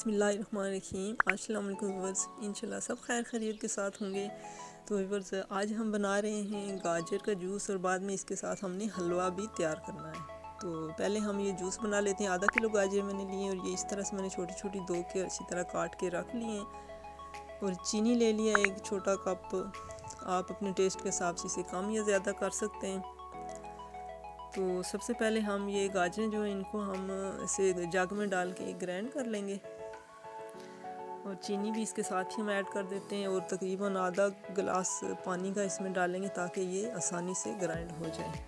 बिस्मिल्लाहिर्रहमानिर्रहीम। अस्सलाम वालेकुम व्यूअर्स, इंशाल्लाह सब खैर खैरियत के साथ होंगे। तो व्यूअर्स, आज हम बना रहे हैं गाजर का जूस और बाद में इसके साथ हमने हलवा भी तैयार करना है। तो पहले हम ये जूस बना लेते हैं। आधा किलो गाजर मैंने लिए और ये इस तरह से मैंने छोटी छोटी दो के अच्छी तरह काट के रख लिए और चीनी ले लिया एक छोटा कप। आप अपने टेस्ट के हिसाब से इसे कम या ज़्यादा कर सकते हैं। तो सबसे पहले हम ये गाजरें जो हैं इनको हम इसे जग में डाल के ग्राइंड कर लेंगे और चीनी भी इसके साथ ही हम ऐड कर देते हैं और तकरीबन आधा गिलास पानी का इसमें डालेंगे ताकि ये आसानी से ग्राइंड हो जाए।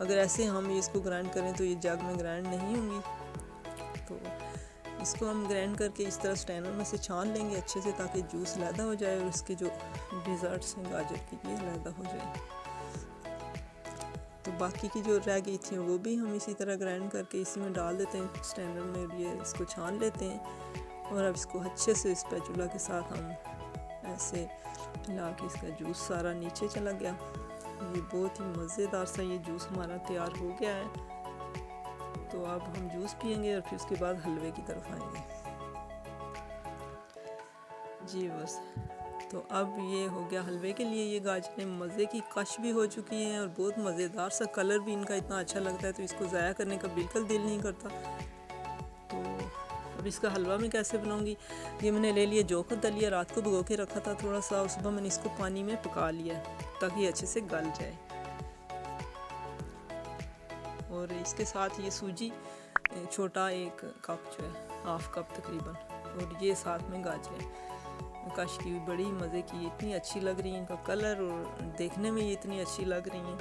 अगर ऐसे हम इसको ग्राइंड करें तो ये जग में ग्राइंड नहीं होंगी। तो इसको हम ग्राइंड करके इस तरह स्ट्रेनर में से छान लेंगे अच्छे से ताकि जूस लैदा हो जाए और इसके जो डिज़र्ट्स हैं गाजर की ये लैदा हो जाए। तो बाकी की जो रह गई थी वो भी हम इसी तरह ग्राइंड करके इसी में डाल देते हैं स्ट्रेनर में। ये इसको छान लेते हैं और अब इसको अच्छे से स्पैचुला के साथ हम ऐसे हिला के इसका जूस सारा नीचे चला गया। ये बहुत ही मज़ेदार सा ये जूस हमारा तैयार हो गया है। तो अब हम जूस पियेंगे और फिर उसके बाद हलवे की तरफ आएंगे जी। बस तो अब ये हो गया हलवे के लिए। ये गाजरें मज़े की कश भी हो चुकी हैं और बहुत मज़ेदार सा कलर भी इनका इतना अच्छा लगता है तो इसको ज़ाया करने का बिल्कुल दिल नहीं करता। तो अब इसका हलवा मैं कैसे बनाऊंगी, ये मैंने ले लिया जौ का दलिया, रात को भिगो के रखा था थोड़ा सा, सुबह मैंने इसको पानी में पका लिया ताकि अच्छे से गल जाए। और इसके साथ ये सूजी छोटा एक कप जो है, हाफ कप तकरीबन, और ये साथ में गाजरें कश की बड़ी मज़े की, इतनी अच्छी लग रही है, इनका कलर और देखने में ये इतनी अच्छी लग रही हैं।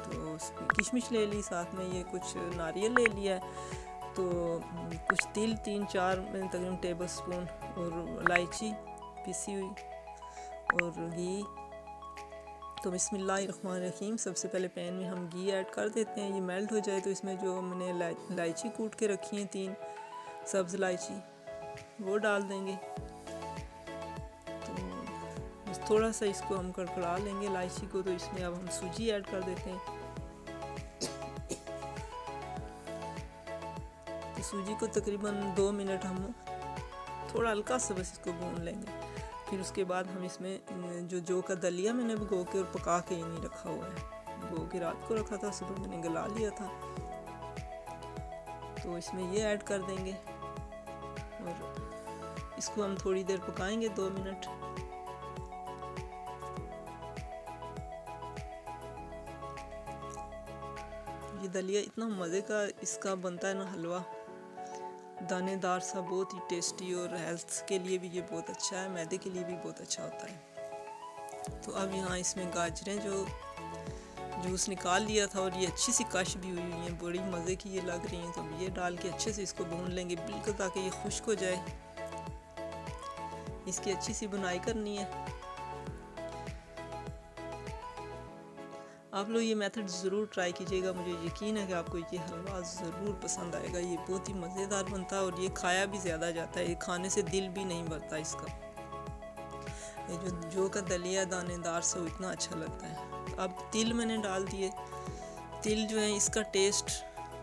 तो किशमिश ले ली, साथ में ये कुछ नारियल ले लिया है, तो कुछ तिल 3-4 तकरीबन टेबल स्पून, और इलायची पिसी हुई और घी। तो बिस्मिल्लाहिर्रहमानिर्रहीम। सबसे पहले पैन में हम घी ऐड कर देते हैं। ये मेल्ट हो जाए तो इसमें जो मैंने इलायची कूट के रखी हैं 3 सब्ज़ इलायची वो डाल देंगे। थोड़ा सा इसको हम कड़कड़ा लेंगे इलायची को। तो इसमें अब हम सूजी ऐड कर देते हैं। तो सूजी को तकरीबन 2 मिनट हम थोड़ा हल्का सा बस इसको भून लेंगे। फिर उसके बाद हम इसमें जो जौ का दलिया मैंने भिगो के और पका के ये नहीं रखा हुआ है, भिगो के रात को रखा था, सुबह मैंने गला लिया था, तो इसमें ये ऐड कर देंगे और इसको हम थोड़ी देर पकाएंगे 2 मिनट। ये दलिया इतना मज़े का इसका बनता है ना हलवा, दानेदार सा, बहुत ही टेस्टी, और हेल्थ के लिए भी ये बहुत अच्छा है, मैदे के लिए भी बहुत अच्छा होता है। तो अब यहाँ इसमें गाजरें जो जूस निकाल लिया था और ये अच्छी सी कश भी हुई है, बड़ी मज़े की ये लग रही हैं, तो ये डाल के अच्छे से इसको भून लेंगे बिल्कुल ताकि ये खुश्क हो जाए। इसकी अच्छी सी बुनाई करनी है। आप लोग ये मेथड ज़रूर ट्राई कीजिएगा, मुझे यकीन है कि आपको ये हलवा ज़रूर पसंद आएगा। ये बहुत ही मज़ेदार बनता है और ये खाया भी ज़्यादा जाता है, ये खाने से दिल भी नहीं भरता इसका। ये जो जौ का दलिया दानेदार से वो इतना अच्छा लगता है। अब तिल मैंने डाल दिए। तिल जो है इसका टेस्ट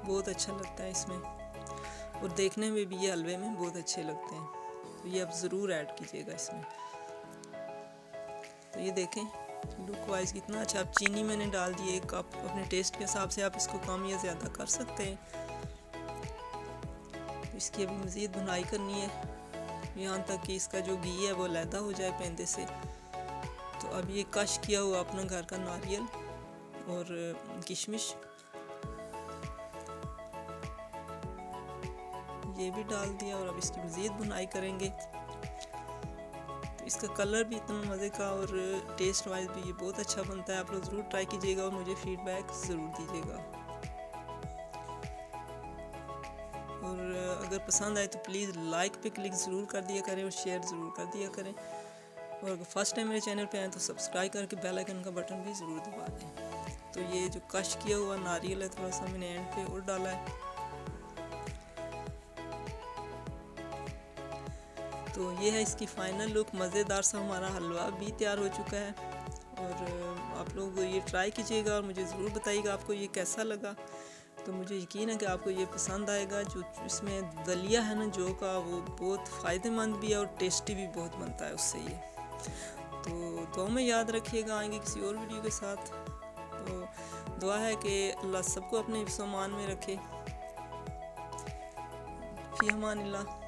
बहुत अच्छा लगता है इसमें, और देखने में भी ये हलवे में बहुत अच्छे लगते हैं, तो ये आप ज़रूर ऐड कीजिएगा इसमें। तो ये देखें लुक वाइज कितना अच्छा। अब चीनी मैंने डाल दी 1 कप, अपने टेस्ट के हिसाब से आप इसको कम या ज़्यादा कर सकते हैं। तो इसकी अभी मज़ीद भुनाई करनी है यहाँ तक कि इसका जो घी है वो लैदा हो जाए पेंदे से। तो अब ये कश किया हुआ अपना घर का नारियल और किशमिश ये भी डाल दिया और अब इसकी मज़ीद भुनाई करेंगे। इसका कलर भी इतना मज़े का और टेस्ट वाइज भी ये बहुत अच्छा बनता है। आप लोग ज़रूर ट्राई कीजिएगा और मुझे फीडबैक ज़रूर दीजिएगा। और अगर पसंद आए तो प्लीज़ लाइक पे क्लिक ज़रूर कर दिया करें और शेयर ज़रूर कर दिया करें। और अगर फर्स्ट टाइम मेरे चैनल पे आए तो सब्सक्राइब करके बेल आइकन का बटन भी ज़रूर दबा दें। तो ये जो कश किया हुआ नारियल है थोड़ा सा मैंने एंड पे और डाला है। तो ये है इसकी फ़ाइनल लुक। मज़ेदार सा हमारा हलवा भी तैयार हो चुका है और आप लोग ये ट्राई कीजिएगा और मुझे ज़रूर बताइएगा आपको ये कैसा लगा। तो मुझे यकीन है कि आपको ये पसंद आएगा। जो इसमें दलिया है ना जौ का, वो बहुत फ़ायदेमंद भी है और टेस्टी भी बहुत बनता है उससे ये। तो दुआ में याद रखिएगा, आएंगे किसी और वीडियो के साथ। तो दुआ है कि अल्लाह सबको अपने सामान में रखे। फ़ी अमानिल्लाह।